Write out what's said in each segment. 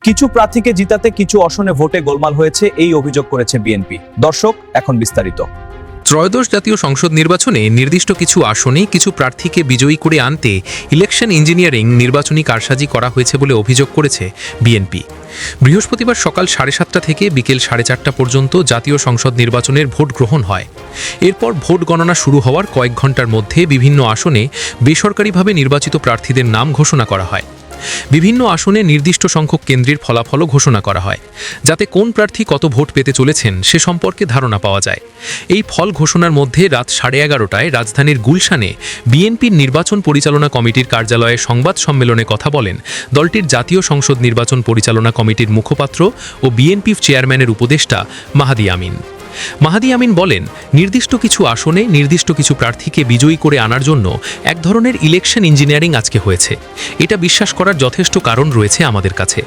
কিছু প্রার্থীকে জিতাতে কিছু আসনে ভোটে গোলমাল হয়েছে, এই অভিযোগ করেছে বিএনপি। দর্শক, এখন বিস্তারিত। ত্রয়োদশ জাতীয় সংসদ নির্বাচনে নির্দিষ্ট কিছু আসনে কিছু প্রার্থীকে বিজয়ী করে আনতে ইলেকশন ইঞ্জিনিয়ারিং নির্বাচনী কারসাজি করা হয়েছে বলে অভিযোগ করেছে বিএনপি। বৃহস্পতিবার সকাল 7:30 থেকে বিকেল 4:30 পর্যন্ত জাতীয় সংসদ নির্বাচনের ভোট গ্রহণ হয়। এরপর ভোট গণনা শুরু হওয়ার কয়েক ঘন্টার মধ্যে বিভিন্ন আসনে বেসরকারিভাবে নির্বাচিত প্রার্থীদের নাম ঘোষণা করা হয়। বিভিন্ন আসনে নির্দিষ্ট সংখ্যক কেন্দ্রের ফলাফলও ঘোষণা করা হয়, যাতে কোন প্রার্থী কত ভোট পেতে চলেছেন সে সম্পর্কে ধারণা পাওয়া যায়। এই ফল ঘোষণার মধ্যে রাত 11:30টায় রাজধানীর গুলশানে বিএনপির নির্বাচন পরিচালনা কমিটির কার্যালয়ে সংবাদ সম্মেলনে কথা বলেন দলটির জাতীয় সংসদ নির্বাচন পরিচালনা কমিটির মুখপাত্র ও বিএনপি চেয়ারম্যানের উপদেষ্টা মাহাদি আমিন। মাহাদি আমিন বলেন, নির্দিষ্ট কিছু আসনে নির্দিষ্ট কিছু প্রার্থীকে বিজয়ী করে আনার জন্য এক ধরনের ইলেকশন ইঞ্জিনিয়ারিং আজকে হয়েছে। এটা বিশ্বাস করার যথেষ্ট কারণ রয়েছে আমাদের কাছে।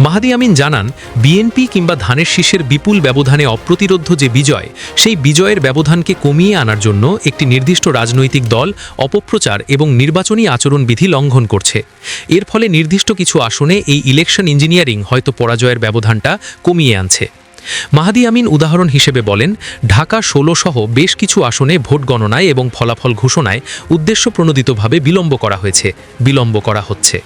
মাহাদি আমিন জানান, বিএনপি কিংবা ধানের শীষের বিপুল ব্যবধানে অপ্রতিরোধ্য যে বিজয়, সেই বিজয়ের ব্যবধানকে কমিয়ে আনার জন্য একটি নির্দিষ্ট রাজনৈতিক দল অপপ্রচার এবং নির্বাচনী আচরণবিধি লঙ্ঘন করছে। এর ফলে নির্দিষ্ট কিছু আসনে এই ইলেকশন ইঞ্জিনিয়ারিং হয়তো পরাজয়ের ব্যবধানটা কমিয়ে আনছে। মাহাদি আমিন উদাহরণ হিসেবে বলেন, ঢাকা 16 সহ বেশ কিছু আসনে ভোট গণনায় এবং ফলাফল ঘোষণায় উদ্দেশ্যপ্রণোদিতভাবে বিলম্ব করা হচ্ছে।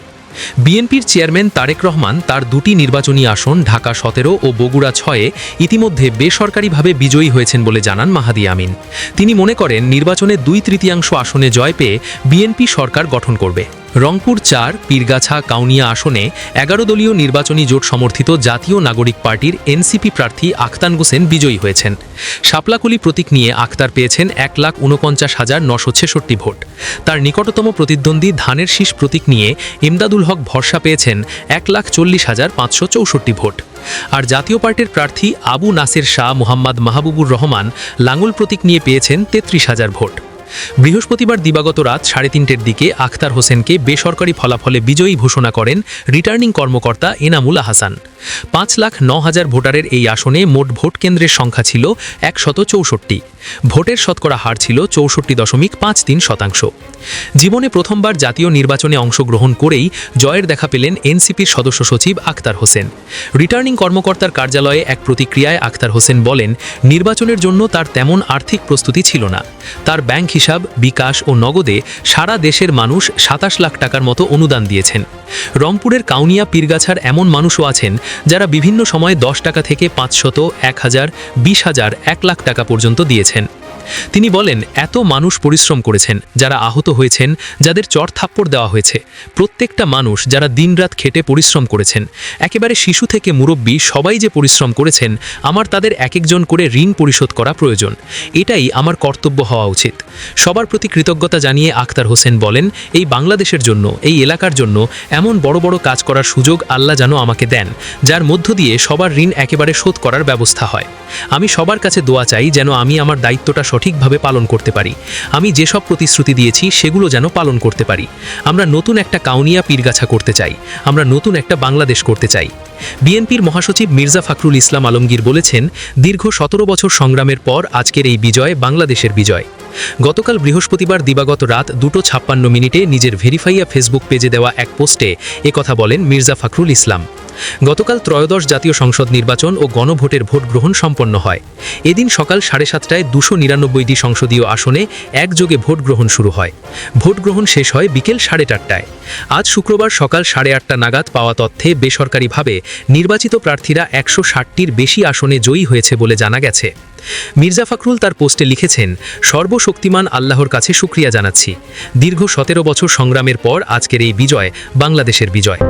বিএনপির চেয়ারম্যান তারেক রহমান তার দুটি নির্বাচনী আসন ঢাকা 17 ও বগুড়া 6-এ ইতিমধ্যে বেসরকারিভাবে বিজয়ী হয়েছেন বলে জানান মাহাদি আমিন। তিনি মনে করেন, নির্বাচনে 2/3 আসনে জয় পেয়ে বিএনপি সরকার গঠন করবে। রংপুর 4, পীরগাছা, কাউনিয়া আসনে 11 দলীয় নির্বাচনী জোট সমর্থিত জাতীয় নাগরিক পার্টির এনসিপি প্রার্থী আখতান হোসেন বিজয়ী হয়েছেন। শাপলাকলি প্রতীক নিয়ে আখতার পেয়েছেন 1,49,966 ভোট। তার নিকটতম প্রতিদ্বন্দ্বী ধানের শীষ প্রতীক নিয়ে ইমদাদুল হক ভরসা পেয়েছেন 1,40,564 ভোট। আর জাতীয় পার্টির প্রার্থী আবু নাসের শাহ মোহাম্মদ মাহবুবুর রহমান লাঙ্গল প্রতীক নিয়ে পেয়েছেন 33,000 ভোট। বৃহস্পতিবার দিবাগত রাত 3:30টার দিকে আখতার হোসেনকে বেসরকারি ফলাফলে বিজয়ী ঘোষণা করেন রিটার্নিং কর্মকর্তা এনামুল আহসান। 5,09,000 ভোটারের এই আসনে মোট ভোট কেন্দ্রের সংখ্যা ছিল 164। ভোটের শতকরা হার ছিল 64.53%। জীবনে প্রথমবার জাতীয় নির্বাচনে অংশগ্রহণ করেই জয়ের দেখা পেলেন এনসিপির সদস্য সচিব আখতার হোসেন। রিটার্নিং কর্মকর্তার কার্যালয়ে এক প্রতিক্রিয়ায় আখতার হোসেন বলেন, নির্বাচনের জন্য তার তেমন আর্থিক প্রস্তুতি ছিল না। তার ব্যাংক হিসাব, বিকাশ ও নগদে সারা দেশের মানুষ 27 লাখ টাকার মতো অনুদান দিয়েছেন। রংপুরের কাউনিয়া, পীরগাছার এমন মানুষও আছেন যারা বিভিন্ন সময়ে 10 টাকা থেকে 500, 1000, 20,000, 1 লাখ টাকা পর্যন্ত দিয়েছেন। তিনি বলেন, এত মানুষ পরিশ্রম করেছেন, যারা আহত হয়েছেন, যাদের চড় থাপ্পড় দেওয়া হয়েছে, প্রত্যেকটা মানুষ যারা দিনরাত খেটে পরিশ্রম করেছেন, একেবারে শিশু থেকে মুরব্বী সবাই যে পরিশ্রম করেছেন, আমার তাদের এক একজন করে ঋণ পরিশোধ করা প্রয়োজন। এটাই আমার কর্তব্য হওয়া উচিত। সবার প্রতি কৃতজ্ঞতা জানিয়ে আখতার হোসেন বলেন, এই বাংলাদেশের জন্য, এই এলাকার জন্য এমন বড় বড় কাজ করার সুযোগ আল্লাহ যেন আমাকে দেন, যার মধ্য দিয়ে সবার ঋণ একেবারে শোধ করার ব্যবস্থা হয়। আমি সবার কাছে দোয়া চাই যেন আমি আমার দায়িত্বটা সঠিকভাবে পালন করতে পারি। আমি যেসব প্রতিশ্রুতি দিয়েছি সেগুলো যেন পালন করতে পারি। আমরা নতুন একটা কাউনিয়া, পীরগাছা করতে চাই। আমরা নতুন একটা বাংলাদেশ করতে চাই। বিএনপির মহাসচিব মির্জা ফখরুল ইসলাম আলমগীর বলেছেন, দীর্ঘ 17 বছর সংগ্রামের পর আজকের এই বিজয় বাংলাদেশের বিজয়। গতকাল বৃহস্পতিবার দিবাগত রাত 2:56 নিজের ভেরিফাইয়া ফেসবুক পেজে দেওয়া এক পোস্টে একথা বলেন মির্জা ফখরুল ইসলাম। গতকাল ত্রয়োদশ জাতীয় সংসদ নির্বাচন ও গণভোটের ভোট গ্রহণ সম্পন্ন হয়। এদিন সকাল 7:30টায় 299টি সংসদীয় আসনে একযোগে ভোট গ্রহণ শুরু হয়। ভোট গ্রহণ শেষ হয় বিকেল 4:30টায়। আজ শুক্রবার সকাল 8:30 নাগাদ পাওয়া তথ্যে বেসরকারিভাবে নির্বাচিত প্রার্থীরা 160টির বেশি আসনে জয়ী হয়েছে বলে জানা গেছে। মির্জা ফখরুল তার পোস্টে লিখেছেন, সর্বশক্তিমান আল্লাহর কাছে শুকরিয়া জানাচ্ছি। দীর্ঘ 17 বছর সংগ্রামের পর আজকের এই বিজয় বাংলাদেশের বিজয়।